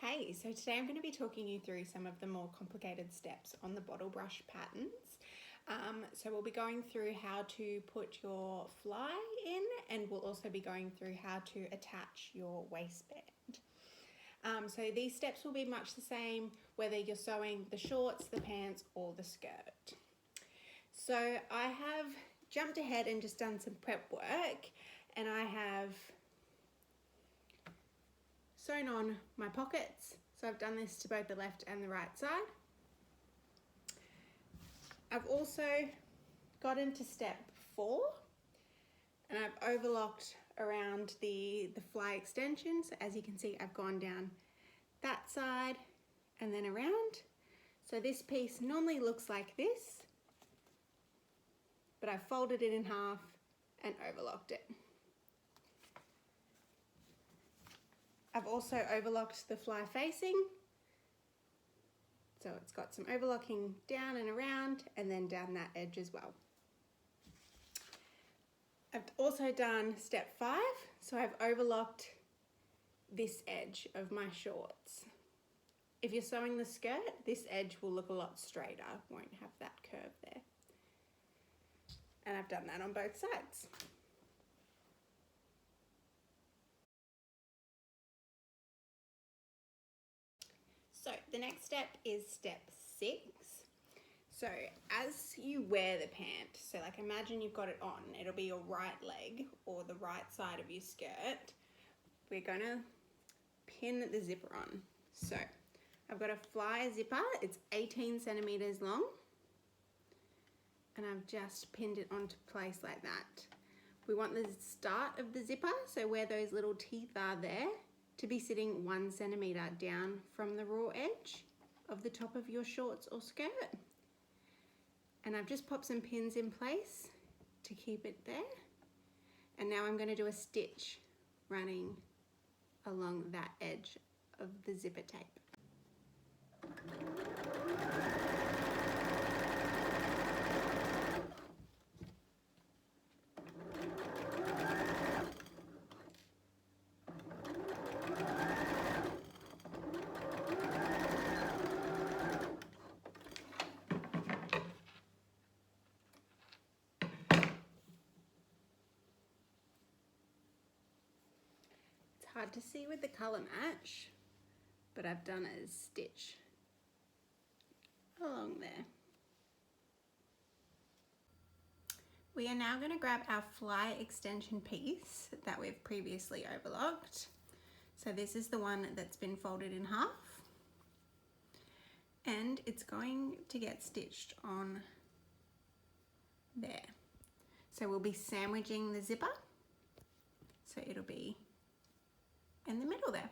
Hey, so today I'm going to be talking you through some of the more complicated steps on the Bottlebrush patterns. So we'll be going through how to put your fly in, and we'll also be going through how to attach your waistband. So these steps will be much the same whether you're sewing the shorts, the pants or the skirt. So I have jumped ahead and just done some prep work, and I have sewn on my pockets. So I've done this to both the left and the right side. I've also got into step 4 and I've overlocked around the fly extension. So as you can see, I've gone down that side and then around. So this piece normally looks like this, but I've folded it in half and overlocked it. I've also overlocked the fly facing, so it's got some overlocking down and around and then down that edge as well. I've also done step 5, so I've overlocked this edge of my shorts. If you're sewing the skirt, this edge will look a lot straighter, won't have that curve there. And I've done that on both sides. So the next step is step 6. So as you wear the pant, so like imagine you've got it on, it'll be your right leg or the right side of your skirt. We're gonna pin the zipper on. So I've got a fly zipper, it's 18 centimeters long, and I've just pinned it onto place like that. We want the start of the zipper, so where those little teeth are there, to be sitting 1 centimeter down from the raw edge of the top of your shorts or skirt. And I've just popped some pins in place to keep it there. And now I'm going to do a stitch running along that edge of the zipper tape. Hard to see with the colour match, but I've done a stitch along there. We are now going to grab our fly extension piece that we've previously overlocked. So this is the one that's been folded in half, and it's going to get stitched on there. So we'll be sandwiching the zipper, so it'll be in the middle there,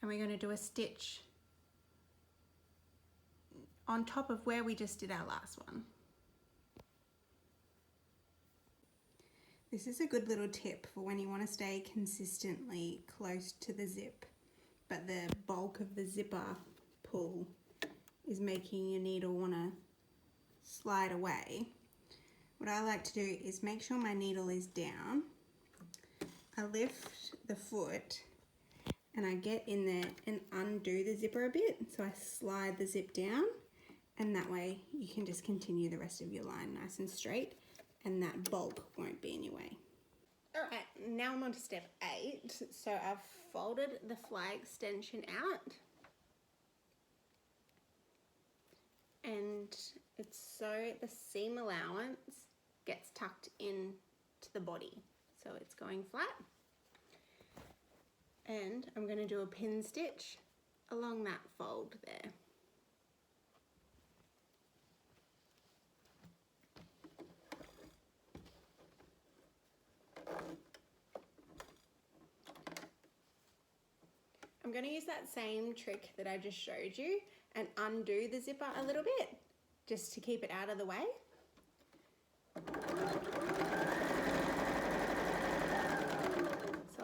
and we're going to do a stitch on top of where we just did our last one. This is a good little tip for when you want to stay consistently close to the zip, but the bulk of the zipper pull is making your needle want to slide away. What I like to do is make sure my needle is down. I lift the foot and I get in there and undo the zipper a bit. So I slide the zip down, and that way you can just continue the rest of your line nice and straight, and that bulk won't be in your way. All right, now I'm on to step 8. So I've folded the fly extension out, and it's so the seam allowance gets tucked in to the body. So it's going flat, and I'm going to do a pin stitch along that fold there. I'm going to use that same trick that I just showed you and undo the zipper a little bit just to keep it out of the way.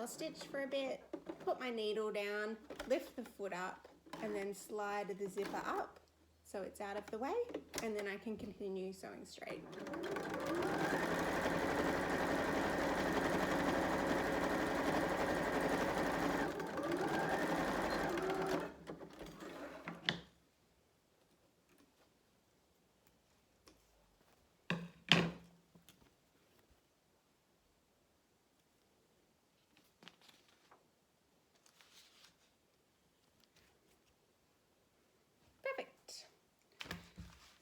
I'll stitch for a bit, put my needle down, lift the foot up, and then slide the zipper up so it's out of the way, and then I can continue sewing straight.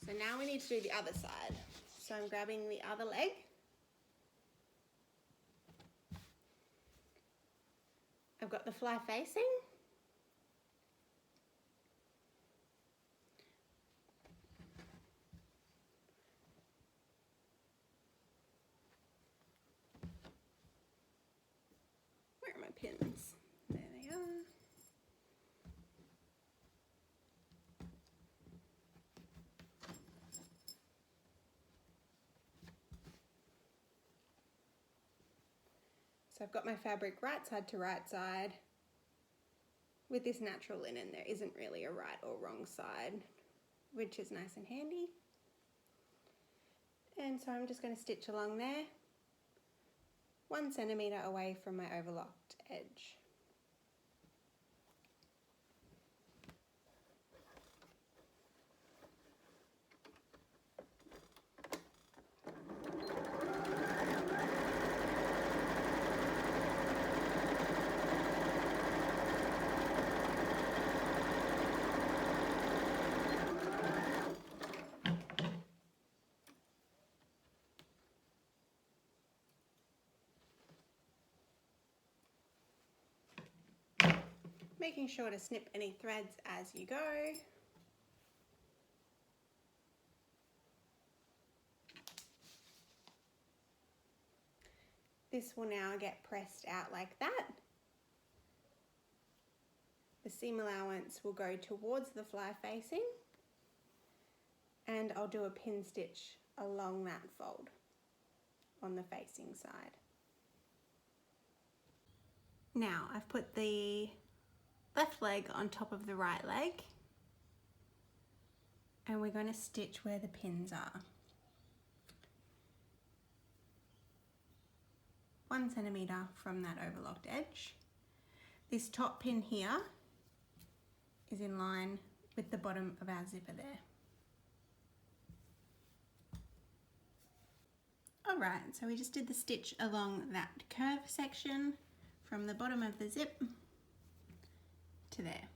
So now we need to do the other side. So I'm grabbing the other leg. I've got the fly facing. Where are my pins? There they are. So I've got my fabric right side to right side. With this natural linen, there isn't really a right or wrong side, which is nice and handy. And so I'm just going to stitch along there, 1 centimetre away from my overlocked edge. Making sure to snip any threads as you go. This will now get pressed out like that. The seam allowance will go towards the fly facing, and I'll do a pin stitch along that fold on the facing side. Now I've put the left leg on top of the right leg, and we're going to stitch where the pins are. 1 centimetre from that overlocked edge. This top pin here is in line with the bottom of our zipper there. Alright, so we just did the stitch along that curve section from the bottom of the zip to there.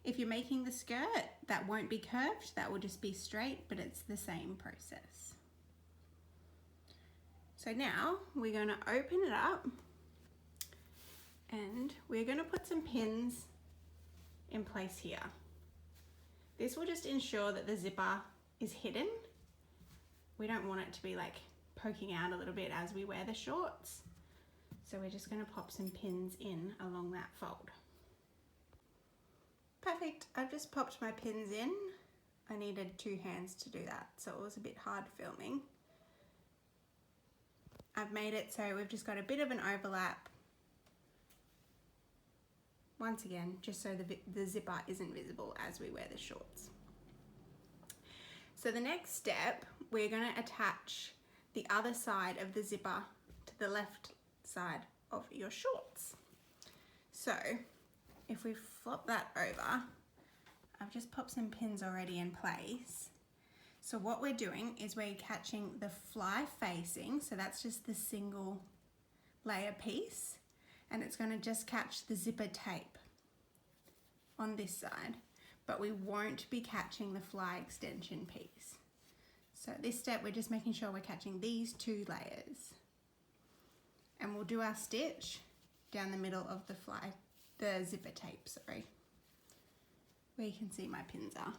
If you're making the skirt, that won't be curved, that will just be straight, but it's the same process. So now we're going to open it up and we're going to put some pins in place here. This will just ensure that the zipper is hidden. We don't want it to be like poking out a little bit as we wear the shorts. So we're just going to pop some pins in along that fold. Perfect, I've just popped my pins in. I needed 2 hands to do that, so it was a bit hard filming. I've made it so we've just got a bit of an overlap. Once again, just so the zipper isn't visible as we wear the shorts. So the next step, we're going to attach the other side of the zipper to the left side of your shorts. So if we flop that over, I've just popped some pins already in place. So what we're doing is we're catching the fly facing, so that's just the single layer piece, and it's going to just catch the zipper tape on this side, but we won't be catching the fly extension piece. So this step, we're just making sure we're catching these 2 layers. And we'll do our stitch down the middle of the zipper tape, sorry, where you can see my pins are.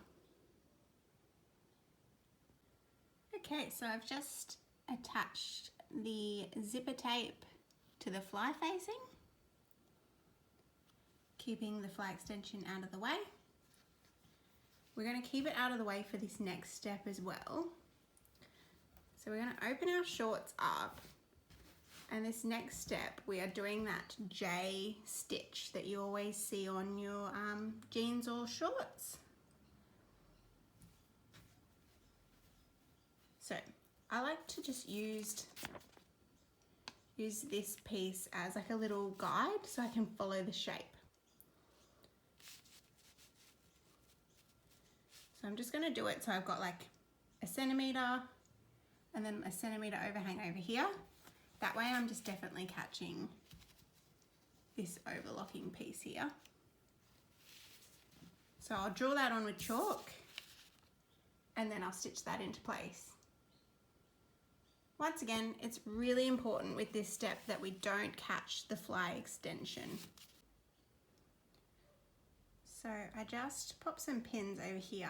Okay, so I've just attached the zipper tape to the fly facing, keeping the fly extension out of the way. We're going to keep it out of the way for this next step as well. So we're going to open our shorts up, and this next step we are doing that J stitch that you always see on your jeans or shorts. So I like to just use this piece as like a little guide so I can follow the shape. So I'm just going to do it so I've got like a centimetre and then a centimetre overhang over here. That way I'm just definitely catching this overlocking piece here. So I'll draw that on with chalk and then I'll stitch that into place. Once again, it's really important with this step that we don't catch the fly extension. So I just pop some pins over here.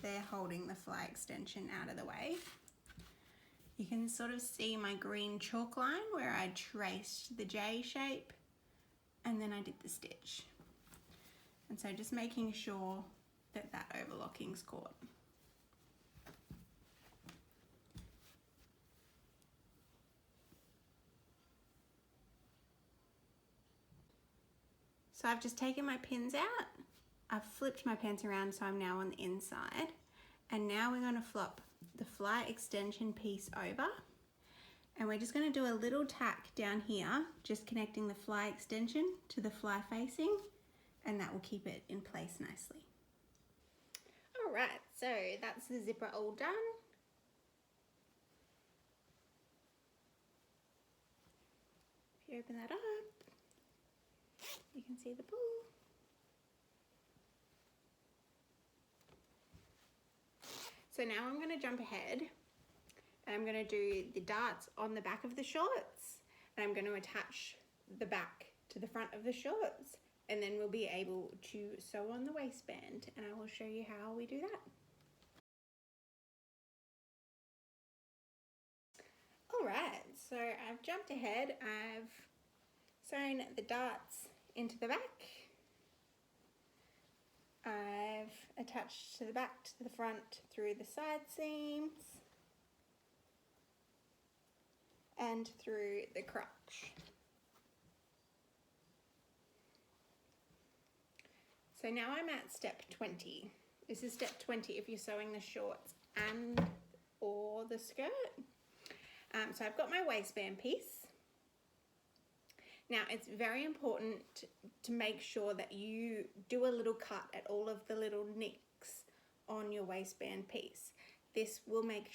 They're holding the fly extension out of the way. You can sort of see my green chalk line where I traced the J shape and then I did the stitch. And so just making sure that that overlocking's caught. So I've just taken my pins out, I've flipped my pants around so I'm now on the inside, and now we're going to flop the fly extension piece over, and we're just going to do a little tack down here, just connecting the fly extension to the fly facing, and that will keep it in place nicely. Alright, so that's the zipper all done. If you open that up, you can see the ball. So now I'm going to jump ahead and I'm going to do the darts on the back of the shorts, and I'm going to attach the back to the front of the shorts, and then we'll be able to sew on the waistband, and I will show you how we do that. Alright, so I've jumped ahead, I've sewn the darts into the back, I've attached to the back to the front through the side seams and through the crotch. So now I'm at step 20. This is step 20 if you're sewing the shorts and or the skirt. So I've got my waistband piece. Now it's very important to make sure that you do a little cut at all of the little nicks on your waistband piece. This will make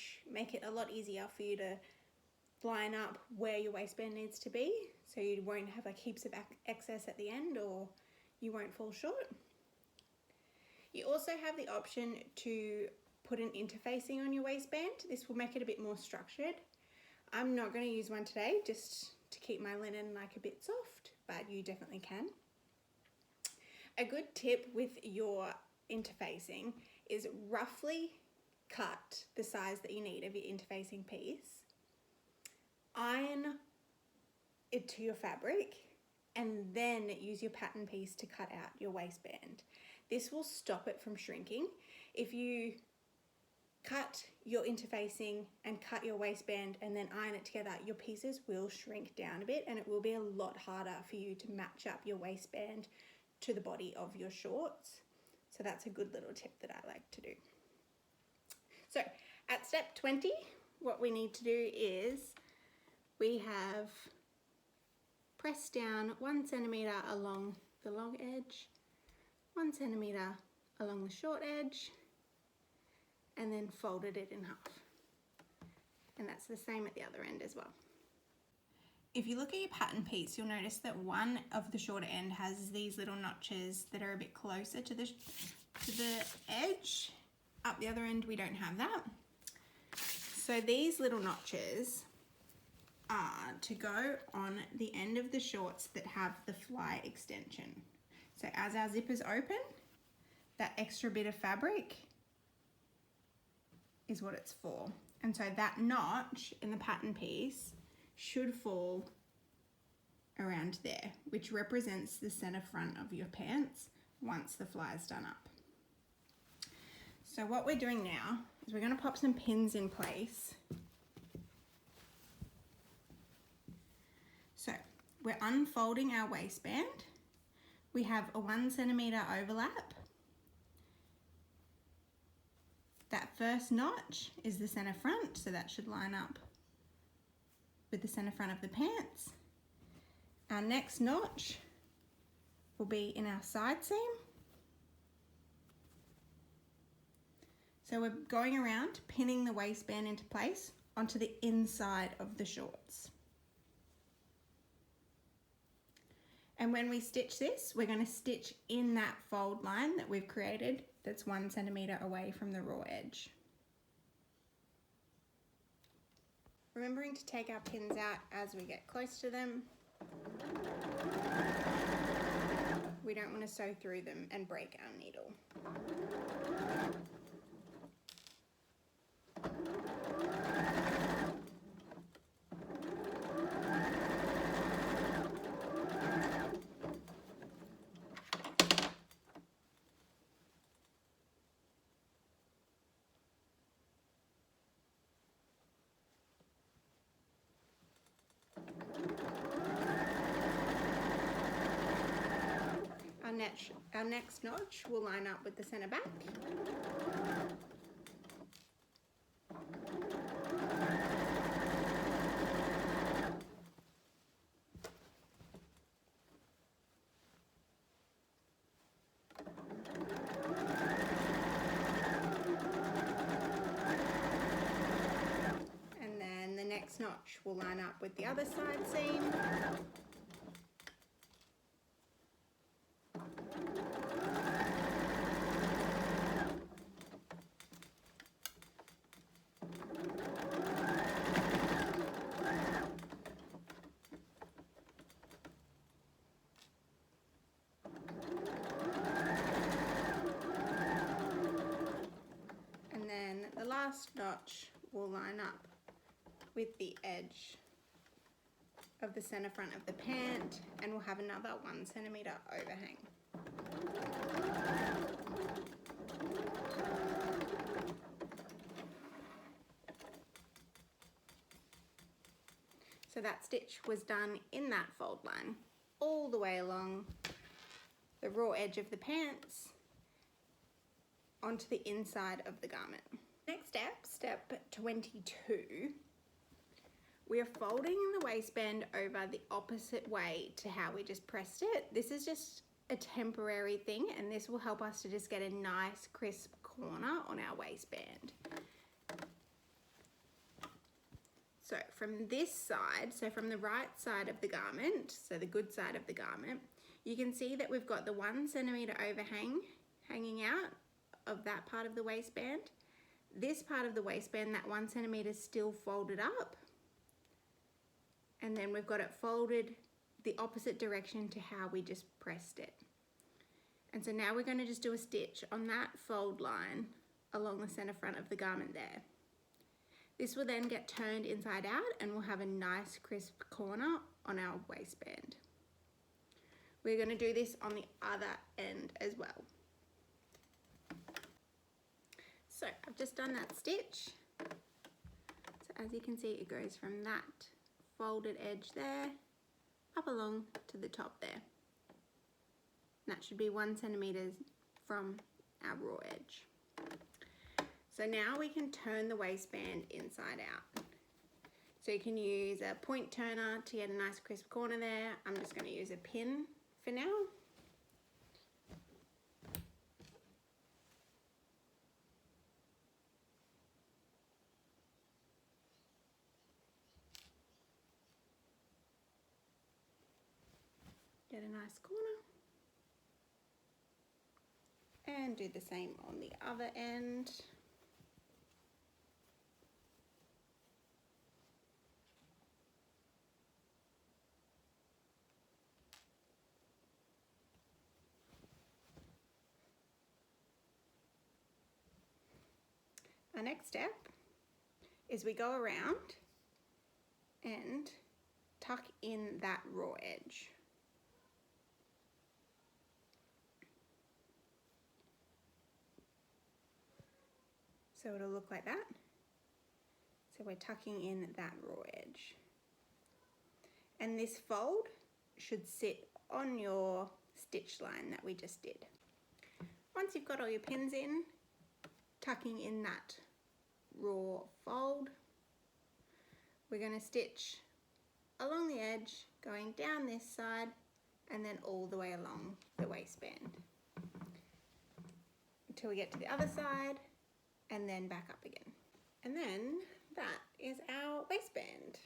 it a lot easier for you to line up where your waistband needs to be, so you won't have like heaps of excess at the end, or you won't fall short. You also have the option to put an interfacing on your waistband. This will make it a bit more structured. I'm not going to use one today, just to keep my linen like a bit soft, but you definitely can. A good tip with your interfacing is roughly cut the size that you need of your interfacing piece, iron it to your fabric, and then use your pattern piece to cut out your waistband. This will stop it from shrinking. If you cut your interfacing and cut your waistband and then iron it together, your pieces will shrink down a bit, and it will be a lot harder for you to match up your waistband to the body of your shorts. So that's a good little tip that I like to do. So at step 20, what we need to do is we have pressed down 1 centimetre along the long edge, 1 centimetre along the short edge, and then folded it in half. And that's the same at the other end as well. If you look at your pattern piece, you'll notice that one of the shorter end has these little notches that are a bit closer to the edge. Up the other end, we don't have that. So these little notches are to go on the end of the shorts that have the fly extension. So as our zippers open, that extra bit of fabric is what it's for. And so that notch in the pattern piece should fall around there, which represents the center front of your pants once the fly is done up. So what we're doing now is we're going to pop some pins in place. So we're unfolding our waistband. We have a 1 centimetre overlap. That first notch is the center front, so that should line up with the center front of the pants. Our next notch will be in our side seam. So we're going around pinning the waistband into place onto the inside of the shorts. And when we stitch this, we're going to stitch in that fold line that we've created that's 1 centimetre away from the raw edge. Remembering to take our pins out as we get close to them. We don't want to sew through them and break our needle. Our next notch will line up with the center back. And then the next notch will line up with the other side seam. The last notch will line up with the edge of the center front of the pant, and we'll have another 1 centimeter overhang. So that stitch was done in that fold line all the way along the raw edge of the pants onto the inside of the garment. Next step, step 22, we are folding the waistband over the opposite way to how we just pressed it. This is just a temporary thing, and this will help us to just get a nice crisp corner on our waistband. So from this side, so from the right side of the garment, so the good side of the garment, you can see that we've got the 1 centimeter overhang hanging out of that part of the waistband. This part of the waistband, that 1 centimeter is still folded up, and then we've got it folded the opposite direction to how we just pressed it. And so now we're going to just do a stitch on that fold line along the center front of the garment there. This will then get turned inside out, and we'll have a nice crisp corner on our waistband. We're going to do this on the other end as well. So I've just done that stitch. So as you can see, it goes from that folded edge there up along to the top there. And that should be 1 centimeter from our raw edge. So now we can turn the waistband inside out. So you can use a point turner to get a nice crisp corner there. I'm just going to use a pin for now. Get a nice corner. And do the same on the other end. Our next step is we go around and tuck in that raw edge. So it'll look like that. So we're tucking in that raw edge. And this fold should sit on your stitch line that we just did. Once you've got all your pins in, tucking in that raw fold, we're going to stitch along the edge, going down this side, and then all the way along the waistband until we get to the other side, and then back up again. And then that is our waistband.